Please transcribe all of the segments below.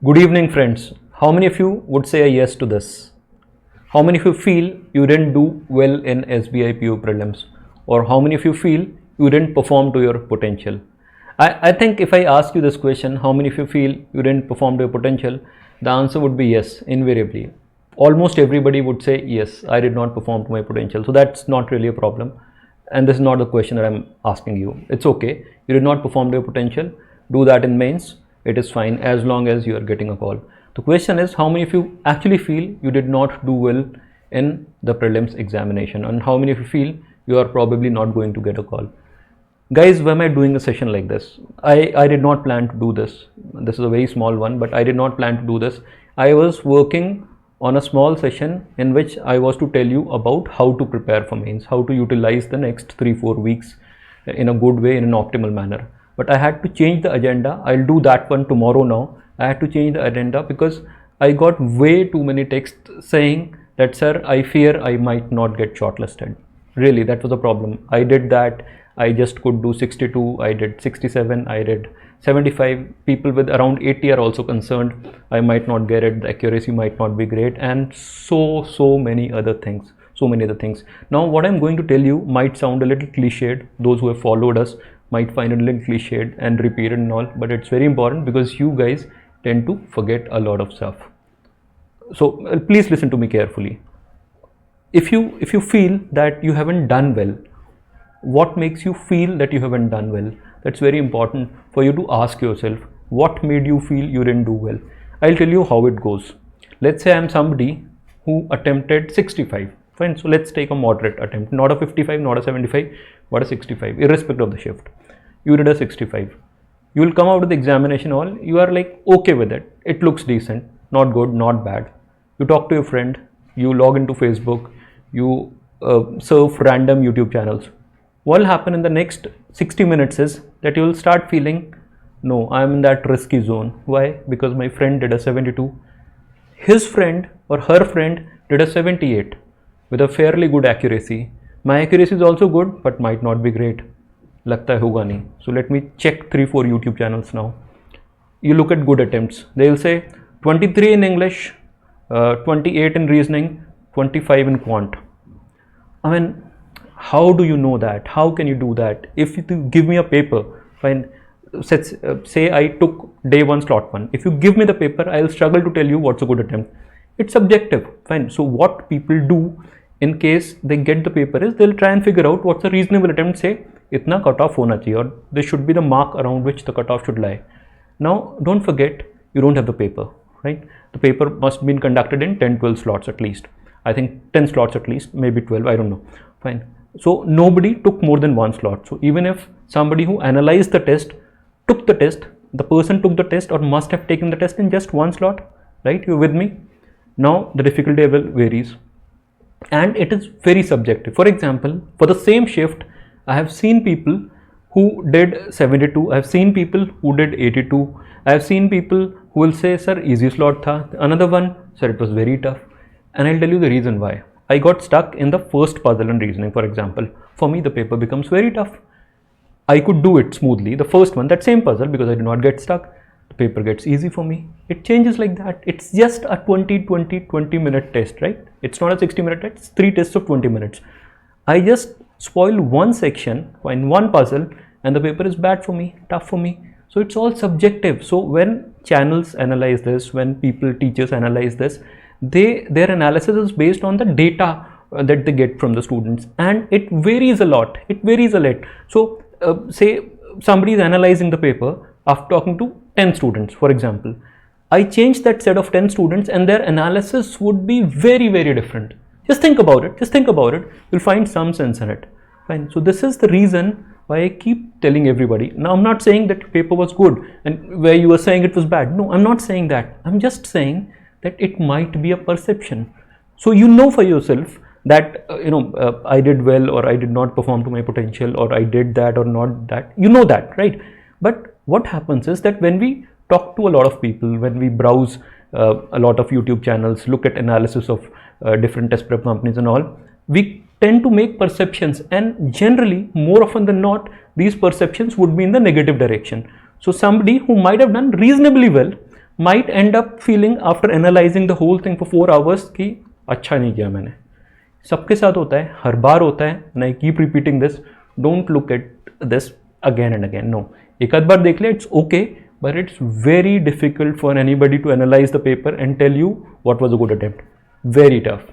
Good evening, friends. How many of you would say a yes to this? How many of you feel you didn't do well in SBI PO prelims? Or how many of you feel you didn't perform to your potential? I think if I ask you this question, how many of you feel you didn't perform to your potential? The answer would be yes, invariably. Almost everybody would say, yes, I did not perform to my potential. So that's not really a problem. And this is not the question that I'm asking you. It's okay. You did not perform to your potential. Do that in mains. It is fine as long as you are getting a call. The question is, how many of you actually feel you did not do well in the prelims examination, and how many of you feel you are probably not going to get a call? Guys, why am I doing a session like this? I did not plan to do this. This is a very small one, but I did not plan to do this. I was working on a small session in which I was to tell you about how to prepare for mains, how to utilize the next 3-4 weeks in a good way, in an optimal manner. But I had to change the agenda. I'll do that one tomorrow now. I had to change the agenda because I got way too many texts saying that, sir, I fear I might not get shortlisted. Really, that was a problem. I did that. I just could do 62. I did 67. I did 75. People with around 80 are also concerned I might not get it. The accuracy might not be great, and so many other things. Now, what I'm going to tell you might sound a little cliched. Those who have followed us might find it a little cliched and repeated and all, but it's very important because you guys tend to forget a lot of stuff. So please listen to me carefully. If you feel that you haven't done well, what makes you feel that you haven't done well? That's very important for you to ask yourself. What made you feel you didn't do well? I'll tell you how it goes. Let's say I'm somebody who attempted 65. Fine, so let's take a moderate attempt, not a 55, not a 75, but a 65, irrespective of the shift. You did a 65. You will come out of the examination hall, you are like okay with it. It looks decent, not good, not bad. You talk to your friend, you log into Facebook, you surf random YouTube channels. What will happen in the next 60 minutes is that you will start feeling, no, I'm in that risky zone. Why? Because my friend did a 72. His friend or her friend did a 78 with a fairly good accuracy. My accuracy is also good, but might not be great. Lagta hai hoga nahi. So let me check 3-4 YouTube channels now. You look at good attempts. They will say 23 in English, 28 in reasoning, 25 in quant. I mean, how do you know that? How can you do that? If you give me a paper, fine, say I took day 1 slot 1. If you give me the paper, I'll struggle to tell you what's a good attempt. It's subjective, fine. So what people do in case they get the paper is they'll try and figure out what's a reasonable attempt. Say itna cutoff hona chahiye, or there should be the mark around which the cutoff should lie. Now don't forget, you don't have the paper, right? The paper must be conducted in 10-12 slots at least. I think 10 slots at least, maybe 12, I don't know. Fine. So nobody took more than 1 slot. So even if somebody who analyzed the test took the test, the person took the test or must have taken the test in just 1 slot, right? You're with me? Now the difficulty level varies and it is very subjective. For example, for the same shift, I have seen people who did 72, I have seen people who did 82, I have seen people who will say, sir, easy slot tha. Another one, sir, it was very tough. And I'll tell you the reason why. I got stuck in the first puzzle in reasoning, for example. For me, the paper becomes very tough. I could do it smoothly, the first one, that same puzzle, because I did not get stuck. The paper gets easy for me. It changes like that. It's just a 20 minute test, right? It's not a 60-minute test. It's 3 tests of 20 minutes. I just spoil one section in one puzzle and the paper is bad for me, tough for me. So it's all subjective. So when channels analyze this, when teachers analyze this, their analysis is based on the data that they get from the students, and it varies a lot. So say somebody is analyzing the paper after talking to 10 students, for example. I change that set of 10 students and their analysis would be very different. Just think about it. You'll find some sense in it. Fine. So this is the reason why I keep telling everybody. Now I'm not saying that paper was good and where you were saying it was bad. No, I'm not saying that. I'm just saying that it might be a perception. So you know for yourself that I did well or I did not perform to my potential, or I did that or not that. You know that, right? But what happens is that when we talk to a lot of people, when we browse a lot of YouTube channels, look at analysis of different test prep companies and all, we tend to make perceptions, and generally, more often than not, these perceptions would be in the negative direction. So somebody who might have done reasonably well might end up feeling after analyzing the whole thing for 4 hours कि अच्छा नहीं किया मैंने. सबके साथ होता है, हर बार होता है, and I keep repeating this. Don't look at this again and again. No, एक आध बार देख ले, it's okay, but it's very difficult for anybody to analyze the paper and tell you what was a good attempt. Very tough.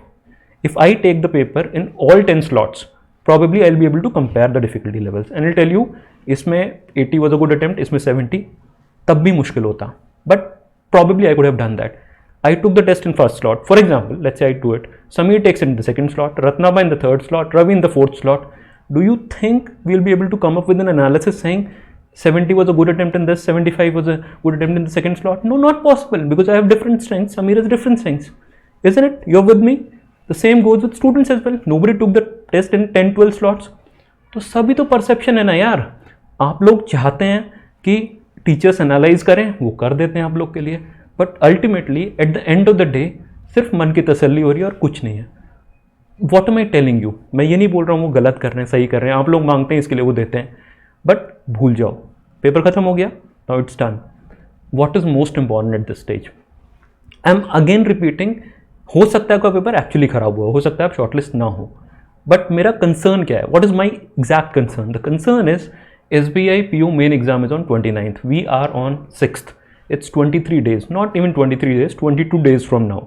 If I take the paper in all 10 slots, probably I'll be able to compare the difficulty levels and I'll tell you इसमें 80 was a good attempt, इसमें 70, तब भी मुश्किल होता. But probably I could have done that. I took the test in first slot. For example, let's say I do it. Sameer takes it in the second slot, Ratnaba in the third slot, Ravi in the fourth slot. Do you think we'll be able to come up with an analysis saying 70 was a good attempt in this, 75 was a good attempt in the second slot? No, not possible, because I have different strengths. Sameer has different strengths. Isn't it? You're with me? The same goes with students as well. Nobody took the test in 10-12 slots. तो सभी तो perception है ना यार. आप लोग चाहते हैं कि टीचर्स एनालाइज करें, वो कर देते हैं आप लोग के लिए, but ultimately at the end of the day सिर्फ मन की तसल्ली हो रही है और कुछ नहीं है. What am I telling you, मैं ये नहीं बोल रहा हूँ वो गलत कर रहे हैं, सही कर रहे हैं, आप लोग मांगते हैं इसके लिए वो देते हैं, बट भूल जाओ, पेपर खत्म हो गया, now it's done. What is most important at this stage? I am again repeating, हो सकता है आपका पेपर एक्चुअली खराब हुआ, हो सकता है आप शॉर्टलिस्ट ना हो, बट मेरा कंसर्न क्या है? What is my exact concern? The concern is SBI PO main exam is on 29th. We are on 6th. It's 23 days. Not even 23 days, 22 days from now.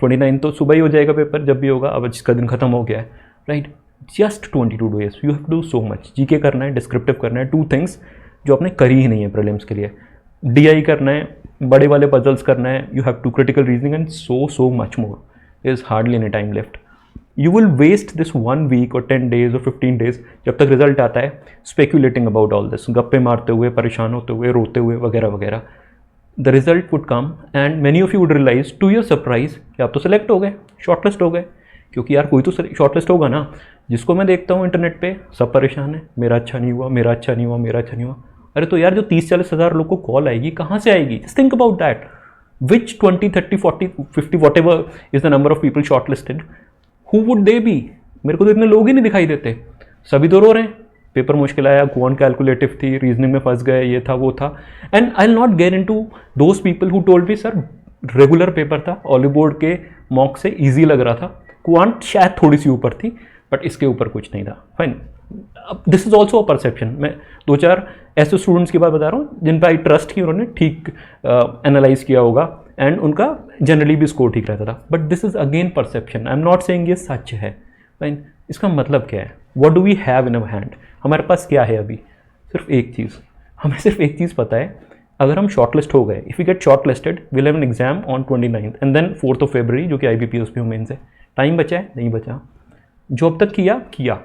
29 तो सुबह ही हो जाएगा पेपर, जब भी होगा. अब जिसका दिन खत्म हो गया है, right? Just 22 days. You have to do so much. GK करना है, डिस्क्रिप्टिव करना है, 2 things जो आपने करी ही नहीं है प्रीलिम्स के लिए. DI करना है, बड़े वाले पजल्स करना है. You have to critical reasoning and so much more. There is hardly any time left. You will waste this 1 week or 10 days or 15 days जब तक रिजल्ट आता है speculating about all this, गप्पे मारते हुए, परेशान होते हुए, रोते हुए वगैरह वगैरह. The result would come and many of you would realize to your surprise कि आप तो सेलेक्ट हो गए, शॉर्टलिस्ट हो गए. क्योंकि यार कोई तो शॉर्टलिस्ट होगा ना. जिसको मैं देखता हूँ इंटरनेट पे, सब परेशान है, मेरा अच्छा नहीं हुआ, मेरा अच्छा नहीं हुआ, मेरा अच्छा नहीं हुआ. अरे तो यार जो 30-40 हज़ार लोग को कॉल आएगी, कहाँ से आएगी? Just think about that. Which 20, 30, 40, 50, whatever is the number of people shortlisted, who would they be? मेरे को तो इतने लोग ही नहीं दिखाई देते, सभी तो रो रहे हैं, पेपर मुश्किल आया, कौन कैलकुलेटिव थी, रीजनिंग में फंस गए, ये था वो था. And I will not get into those people who told me sir regular paper था, ऑलिव बोर्ड के मॉक से इजी लग रहा था, क्वांट शायद थोड़ी सी ऊपर थी, बट इसके ऊपर कुछ नहीं था. Fine, this is also a perception. मैं 2-4 ऐसे स्टूडेंट्स की बात बता रहा हूँ जिन पर आई ट्रस्ट की उन्होंने ठीक एनालाइज किया होगा एंड उनका जनरली भी स्कोर ठीक रहता था. But this is again perception. I am not saying ये सच है. फाइन, इसका मतलब क्या है? What do we have in our hand? हमारे पास क्या है अभी? सिर्फ एक चीज़. हमें सिर्फ एक चीज़ पता है, अगर हम शॉर्टलिस्ट हो गए, if you get shortlisted, will have an exam on 29th and then 4th of February, जो कि IBPS PO मेन से. टाइम बचा है? नहीं बचा. जो अब तक किया.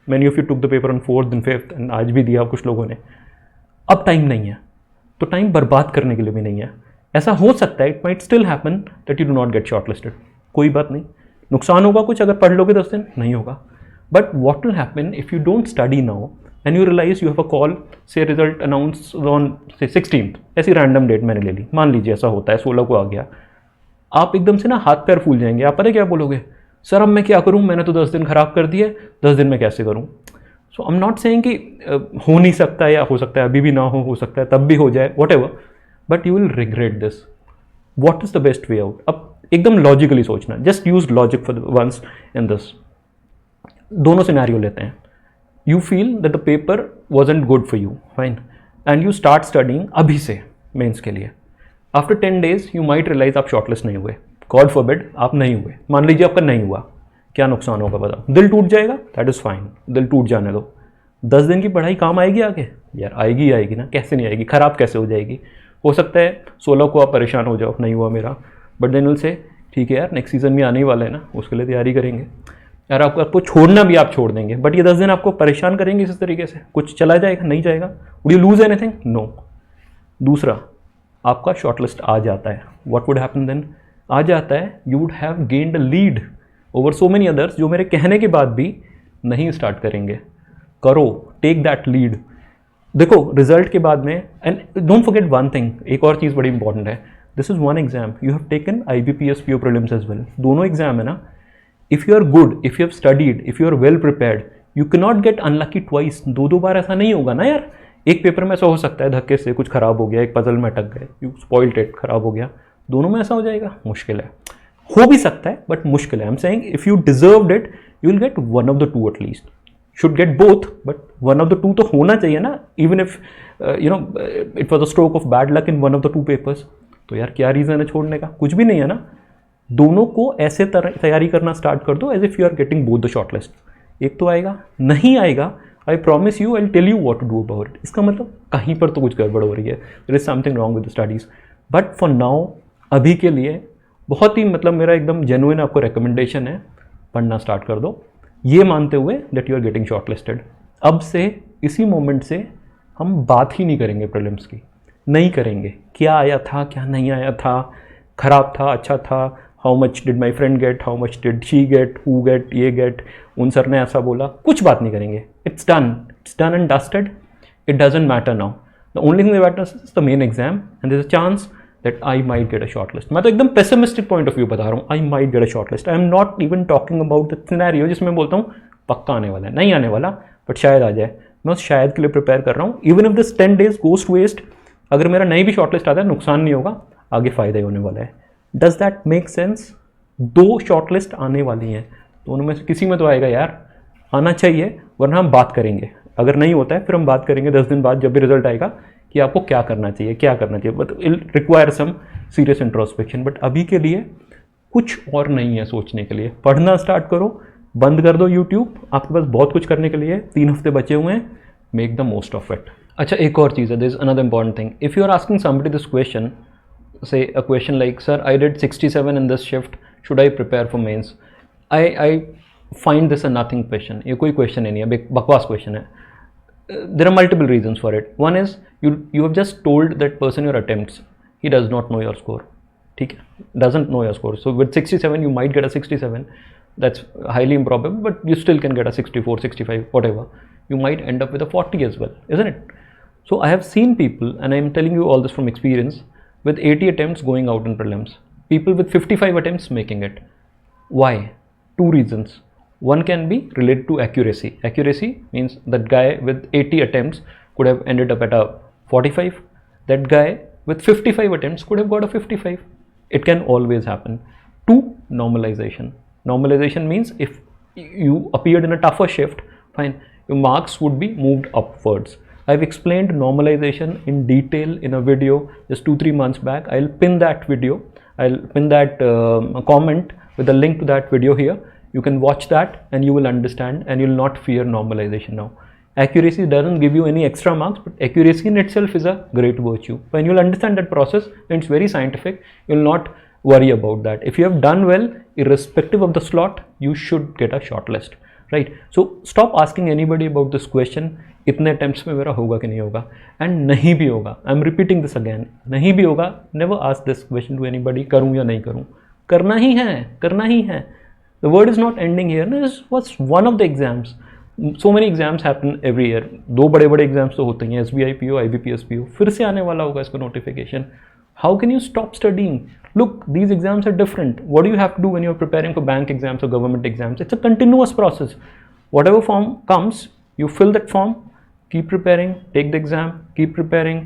Many of you took the paper on 4th and 5th and आज भी दिया कुछ लोगों ने. अब टाइम नहीं है, तो टाइम बर्बाद करने के लिए भी नहीं है. ऐसा हो सकता है, it might still happen that you do not gate shortlisted. कोई बात नहीं, नुकसान होगा कुछ अगर पढ़ लोगे 10 दिन, नहीं होगा. But what will happen if you don't study now and you realise you have a call, say result announce on say 16th, ऐसी रैंडम डेट मैंने ले ली, मान लीजिए ऐसा होता है, 16 को आ गया. आप एकदम से ना हाथ पैर फूल जाएंगे. आप पता क्या बोलोगे? सर अब मैं क्या करूँ, मैंने तो 10 दिन खराब कर दिए, 10 दिन में कैसे करूँ? सो आई एम नॉट सेइंग कि हो नहीं सकता है, या हो सकता है अभी भी ना हो सकता है तब भी हो जाए, whatever, but you will regret this. What is the best way out? अब एकदम लॉजिकली सोचना, just use logic for once in this. दोनों सिनेरियो लेते हैं. You feel that the paper wasn't good for you, fine, and you start studying अभी से mains के लिए. After 10 days you might realise आप शॉर्टलिस्ट नहीं हुए. गॉड फॉरबिड आप नहीं हुए, मान लीजिए आपका नहीं हुआ, क्या नुकसान होगा बताओ? दिल टूट जाएगा, दैट इज़ फाइन, दिल टूट जाने दो. 10 दिन की पढ़ाई काम आएगी आगे? यार आएगी ना, कैसे नहीं आएगी? खराब कैसे हो जाएगी? हो सकता है 16 को आप परेशान हो जाओ, नहीं हुआ मेरा, बट देन विल से ठीक है यार, नेक्स्ट सीजन में आने ही वाला है ना, उसके लिए तैयारी करेंगे. यार आपको छोड़ना भी आप छोड़ देंगे, बट ये 10 दिन आपको परेशान करेंगे इस तरीके से, कुछ चला जाएगा? नहीं जाएगा. Would you lose anything? No. दूसरा, आपका शॉर्टलिस्ट आ जाता है, व्हाट वुड हैपन देन? आ जाता है, you would have gained a lead over so many others जो मेरे कहने के बाद भी नहीं स्टार्ट करेंगे. करो, टेक दैट लीड. देखो रिजल्ट के बाद में, and don't forget one thing, एक और चीज़ बड़ी इंपॉर्टेंट है. This is one exam, you have taken IBPS PO prelims as well. दोनों एग्जाम है ना. If you are good, if you have studied, if you are well prepared, you can not get unlucky twice. 2 बार ऐसा नहीं होगा ना यार. एक पेपर में ऐसा हो सकता है धक्के से कुछ खराब हो गया, एक पजल में अटक गए, यू स्पॉइल्ड इट, खराब हो गया, दोनों में ऐसा हो जाएगा, मुश्किल है। हो भी सकता है बट मुश्किल है। आई am saying if you deserved it you will get one of the two at least, should get both but one of the two तो होना चाहिए ना, even if you know it was a stroke of bad luck in one of the two papers. तो यार क्या reason है छोड़ने का, कुछ भी नहीं है ना। दोनों को ऐसे तैयारी करना स्टार्ट कर दो as if you are getting both the short list. एक तो आएगा, नहीं आएगा, I promise you I will tell you what to do about it. इसका मतलब कहीं पर तो कुछ गड़बड़ हो रही है, there is something wrong with the studies. But for now, अभी के लिए बहुत ही मतलब मेरा एकदम जेन्युइन आपको रिकमेंडेशन है, पढ़ना स्टार्ट कर दो, ये मानते हुए that you are getting short listed. अब से इसी मोमेंट से हम बात ही नहीं करेंगे प्रीलिम्स की, नहीं करेंगे। क्या आया था, क्या नहीं आया था, खराब था, अच्छा था, how much did my friend get, how much did she get, who get, ये गेट, उन सर ने ऐसा बोला, कुछ बात नहीं करेंगे। It's done and dusted, it doesn't matter now. The only thing that matters is the main exam and there is a chance that I might get a short list. मैं तो एकदम पेसिमिस्टिक पॉइंट ऑफ व्यू बता रहा हूँ, आई might get a short list. I am not even talking about the scenario जिसमें बोलता हूँ पक्का आने वाला है, नहीं आने वाला बट शायद आ जाए। मैं उस शायद के लिए प्रिपेयर कर रहा हूँ। Even if this 10 days goes to waste, अगर मेरा नहीं भी शॉर्ट लिस्ट आता है नुकसान नहीं होगा, आगे फायदा ही होने वाला है। Does that make sense? 2 short list आने वाली हैं, दोनों में से किसी में तो आएगा यार, आना चाहिए, वरना हम बात करेंगे। अगर नहीं होता है फिर हम बात करेंगे 10 दिन बाद जब भी रिजल्ट आएगा कि आपको क्या करना चाहिए, क्या करना चाहिए। But it require some serious introspection. But अभी के लिए कुछ और नहीं है सोचने के लिए, पढ़ना स्टार्ट करो, बंद कर दो यूट्यूब, आपके पास बहुत कुछ करने के लिए 3 हफ्ते बचे हुए हैं, make the most of it. अच्छा, एक और चीज़ है, this another important thing, if you are asking somebody this question, say a question like, sir, I did 67 in this shift, should I prepare for mains? I find this a nothing question. ये कोई question ही नहीं है, बकवास question है। There are multiple reasons for it. One is you have just told that person your attempts, he does not know your score, ठीक है, doesn't know your score. So with 67 you might get a 67, that's highly improbable, but you still can get a 64, 65, whatever. You might end up with a 40 as well, isn't it? So I have seen people, and I am telling you all this from experience, with 80 attempts going out in prelims, people with 55 attempts making it. Why? 2 reasons. One can be related to accuracy. Accuracy means that guy with 80 attempts could have ended up at a 45. That guy with 55 attempts could have got a 55. It can always happen. 2, normalization. Normalization means if you appeared in a tougher shift, fine, your marks would be moved upwards. I've explained normalization in detail in a video just 2-3 months back. I'll pin that video. I'll pin that comment with a link to that video here. You can watch that and you will understand and you'll not fear normalization now. Accuracy doesn't give you any extra marks, but accuracy in itself is a great virtue. When you'll understand that process, and it's very scientific, you'll not worry about that. If you have done well, irrespective of the slot, you should get a short list. Right? So stop asking anybody about this question, इतने attempts में मेरा होगा कि नहीं होगा, and नहीं भी होगा। I am repeating this again, नहीं भी होगा, never ask this question to anybody, करूँ या नहीं करूँ, करना ही है, करना ही है। The word is not ending here, this was one of the exams, so many exams happen every year, 2 बड़े एग्जाम्स तो होते हैं, SBI PO, IBPS PO, फिर से आने वाला होगा इसका notification. How can you stop studying? Look, these exams are different. What do you have to do when you're preparing for bank exams or government exams? It's a continuous process. Whatever form comes, you fill that form, keep preparing, take the exam, keep preparing.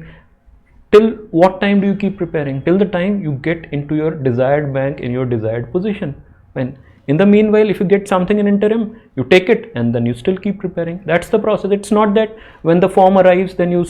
Till what time do you keep preparing? Till the time you get into your desired bank in your desired position. When in the meanwhile, if you get something in interim, you take it and then you still keep preparing. That's the process. It's not that when the form arrives, then you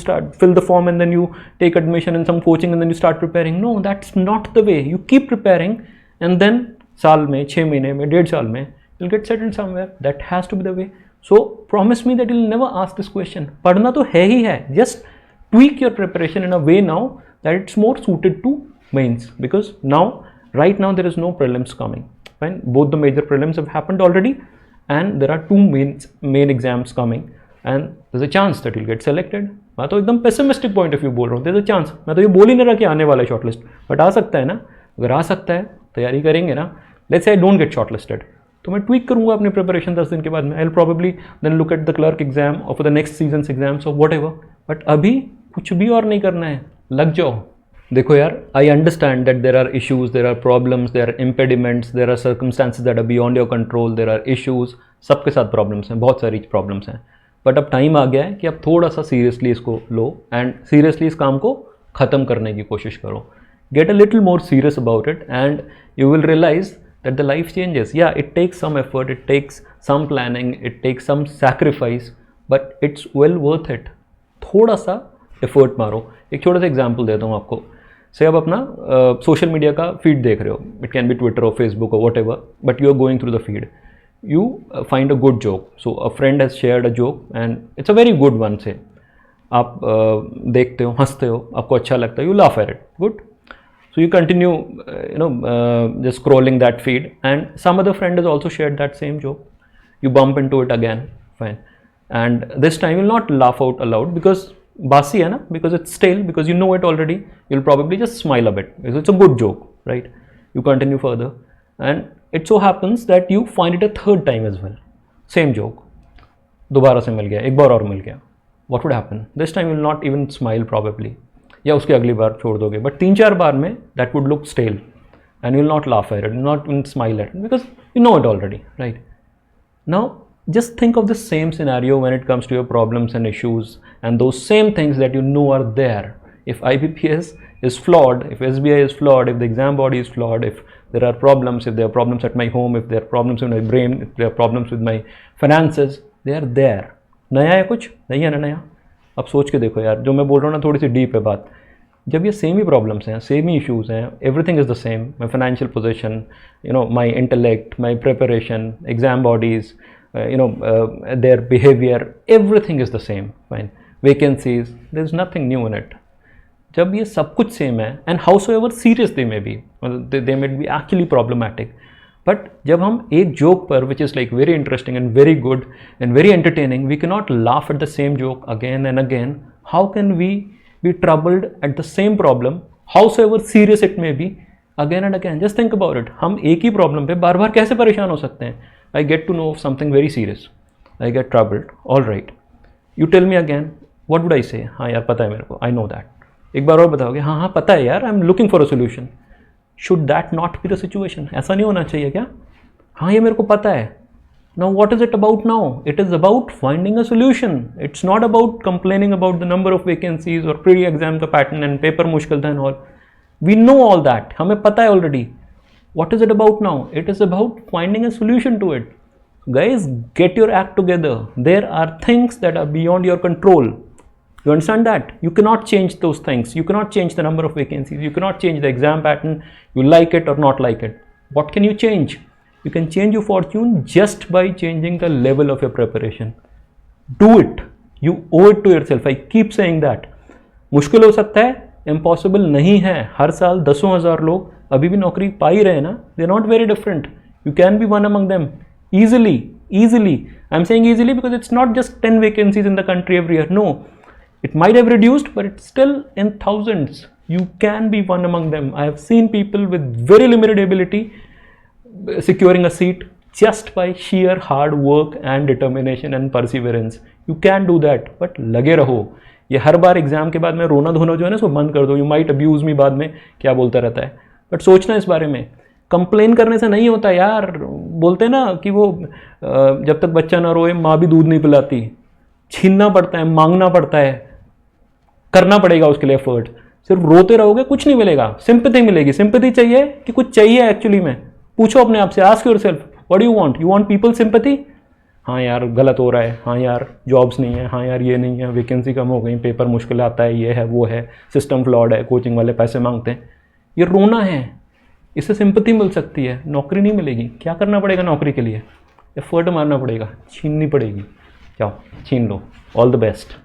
fill the form and then you take admission in some coaching and then you start preparing. No, that's not the way. You keep preparing and then saal mein, 6 mahine mein, 1.5 saal mein, you'll get settled somewhere. That has to be the way. So promise me that you'll never ask this question. Padhna to hai hi hai. Just tweak your preparation in a way now that it's more suited to mains, because now, right now, there is no prelims coming. Fine. Both the major prelims have happened already and there are 2 main exams coming and there's a chance that you'll get selected. मैं तो एकदम pessimistic point of view बोल रहा हूँ, there's a chance. मैं तो ये बोल ही नहीं रहा कि आने वाला है shortlist, but आ सकता है ना। अगर आ सकता है, तैयारी करेंगे ना, let's say I don't get shortlisted, तो मैं tweak करूँगा अपनी preparation 10 दिन के बाद में। I'll probably then look at the clerk exam or for the next season's exams or whatever. But अभी कुछ भी और नहीं करना है, लग जाओ। देखो यार, I understand that there are issues, there are problems, there are impediments, there are circumstances that are beyond your control, there are issues, सबके साथ प्रॉब्लम्स हैं, बहुत सारी प्रॉब्लम्स हैं। बट अब टाइम आ गया है कि अब थोड़ा सा सीरियसली इसको लो एंड सीरियसली इस काम को ख़त्म करने की कोशिश करो. Get a little more serious about it and you will realize that the life changes. Yeah, it takes some effort, it takes some planning, it takes some sacrifice, but it's well worth it. थोड़ा सा effort मारो. एक छोटा सा example देता हूँ आपको. से आप अपना सोशल मीडिया का फीड देख रहे हो. इट कैन बी ट्विटर और फेसबुक और whatever, but you are going through the feed. You find a good joke. So a friend has shared a joke and it's a very good one. से आप देखते हो, हंसते हो, आपको अच्छा लगता है, you laugh at it. Good. So you continue, just scrolling that feed, and some other friend has also shared that same joke. You bump into it again, fine, and this time you'll not laugh out aloud because basi hai na, because it's stale, because you know it already. You'll probably just smile a bit because it's a good joke, right? You continue further, and it so happens that you find it a third time as well. Same joke, दोबारा से मिल गया, एक बार और मिल गया. What would happen? This time you'll not even smile probably. या उसके अगली बार छोड़ दोगे, बट 3-4 बार में that would look stele and you will not laugh at it, not even smile at it, because you know it already, right? Now just think of the same scenario when it comes to your problems and issues and those same things that you know are there. If IBPS is flawed, if SBI is flawed, if the exam body is flawed, if there are problems, if there are problems at my home, if there are problems in my brain, if there are problems with my finances, they are there. नया है कुछ? नहीं है ना नया? अब सोच के देखो यार, जो मैं बोल रहा हूँ ना थोड़ी सी डीप है बात. जब ये सेम ही प्रॉब्लम्स हैं, सेम ही इश्यूज़ हैं, everything is the same, my financial position, my intellect, my preparation, exam bodies, their behavior, everything is the same, fine, vacancies, there is nothing new in it. जब ये सब कुछ same है, and howsoever serious they may be, they may be actually problematic, but जब हम एक joke पर, which is like very interesting and very good and very entertaining, we cannot laugh at the same joke again and again. How can we be troubled at the same problem, howsoever serious it may be, again and again? Just think about it. हम एक ही problem पे बार बार कैसे परेशान हो सकते हैं? I get to know of something very serious, I get troubled, all right, you tell me again, what would I say? हाँ यार पता है मेरे को, I know that. एक बार और बताओगे, हाँ हाँ पता है यार, I'm looking for a solution. Should that not be the situation? ऐसा नहीं होना चाहिए क्या? हाँ ये मेरे को पता है. Now what is it about now? It is about finding a solution. It's not about complaining about the number of vacancies or pre-exam का pattern and paper मुश्किल था and all. We know all that. हमें पता है already. What is it about now? It is about finding a solution to it. Guys, get your act together. There are things that are beyond your control. You understand that? You cannot change those things. You cannot change the number of vacancies. You cannot change the exam pattern. You like it or not like it. What can you change? You can change your fortune just by changing the level of your preparation. Do it. You owe it to yourself. I keep saying that. मुश्किल हो सकता है, impossible नहीं है. हर साल दसों हज़ार लोग अभी भी नौकरी पा ही रहे हैं ना. They are not very different. You can be one among them easily. I am saying easily because it's not just 10 vacancies in the country every year. No, it might have reduced, but it's still in thousands. You can be one among them. I have seen people with very limited ability securing a seat just by sheer hard work and determination and perseverance. You can do that, but लगे रहो. ये हर बार exam के बाद में रोना धोना जो है ना इसको बंद कर दो. यू माइट अब्यूज मी बाद में, क्या बोलता रहता है, बट सोचना इस बारे में. कंप्लेन करने से नहीं होता यार. बोलते हैं ना कि वो जब तक बच्चा ना रोए माँ भी दूध नहीं पिलाती. छीनना पड़ता है, मांगना पड़ता है, करना पड़ेगा उसके लिए एफर्ट. सिर्फ रोते रहोगे कुछ नहीं मिलेगा. सिंपैथी मिलेगी. सिंपैथी चाहिए कि कुछ चाहिए एक्चुअली में? पूछो अपने आप से, ask yourself, what do you want? You want people sympathy? हाँ यार गलत हो रहा है, हाँ यार जॉब्स नहीं है, हाँ यार ये नहीं है, वैकेंसी कम हो गई, पेपर मुश्किल आता है, ये है वो है, सिस्टम फ्लॉड है, कोचिंग वाले पैसे मांगते हैं. ये रोना है. इससे सिंपैथी मिल सकती है, नौकरी नहीं मिलेगी. क्या करना पड़ेगा नौकरी के लिए? एफर्ट मारना पड़ेगा, छीननी पड़ेगी. जाओ छीन लो. All the best.